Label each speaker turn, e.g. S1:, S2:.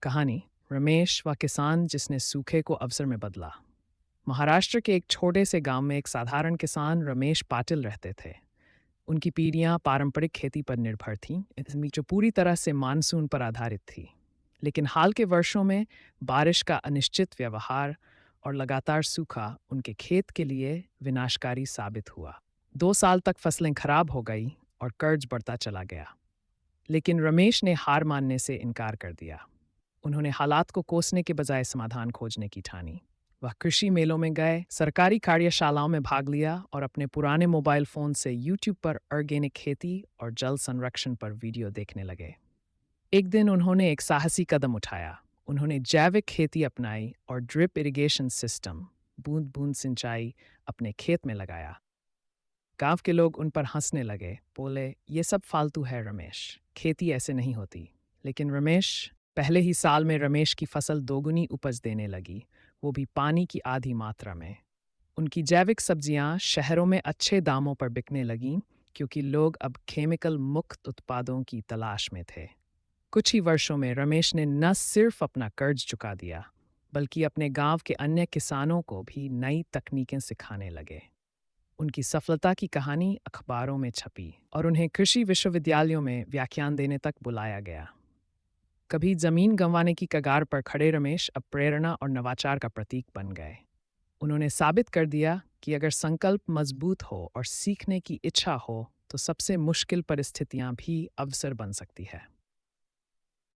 S1: कहानी रमेश व किसान जिसने सूखे को अवसर में बदला। महाराष्ट्र के एक छोटे से गांव में एक साधारण किसान रमेश पाटिल रहते थे। उनकी पीढ़ियां पारंपरिक खेती पर निर्भर थीं, इसमें जो पूरी तरह से मानसून पर आधारित थी। लेकिन हाल के वर्षों में बारिश का अनिश्चित व्यवहार और लगातार सूखा उनके खेत के लिए विनाशकारी साबित हुआ। 2 साल तक फसलें खराब हो गई और कर्ज बढ़ता चला गया। लेकिन रमेश ने हार मानने से इनकार कर दिया। उन्होंने हालात को कोसने के बजाय समाधान खोजने की ठानी। वह कृषि मेलों में गए, सरकारी कार्यशालाओं में भाग लिया और अपने पुराने मोबाइल फोन से यूट्यूब पर ऑर्गेनिक खेती और जल संरक्षण पर वीडियो देखने लगे। एक दिन उन्होंने एक साहसी कदम उठाया। उन्होंने जैविक खेती अपनाई और ड्रिप इरिगेशन सिस्टम, बूंद बूंद सिंचाई, अपने खेत में लगाया। गांव के लोग उन पर हंसने लगे, बोले, ये सब फालतू है रमेश, खेती ऐसे नहीं होती। लेकिन रमेश पहले ही साल में रमेश की फसल दोगुनी उपज देने लगी, वो भी पानी की आधी मात्रा में। उनकी जैविक सब्जियां शहरों में अच्छे दामों पर बिकने लगीं, क्योंकि लोग अब केमिकल मुक्त उत्पादों की तलाश में थे। कुछ ही वर्षों में रमेश ने न सिर्फ अपना कर्ज चुका दिया, बल्कि अपने गांव के अन्य किसानों को भी नई तकनीकें सिखाने लगे। उनकी सफलता की कहानी अखबारों में छपी और उन्हें कृषि विश्वविद्यालयों में व्याख्यान देने तक बुलाया गया। कभी जमीन गंवाने की कगार पर खड़े रमेश अब प्रेरणा और नवाचार का प्रतीक बन गए। उन्होंने साबित कर दिया कि अगर संकल्प मजबूत हो और सीखने की इच्छा हो तो सबसे मुश्किल परिस्थितियां भी अवसर बन सकती है।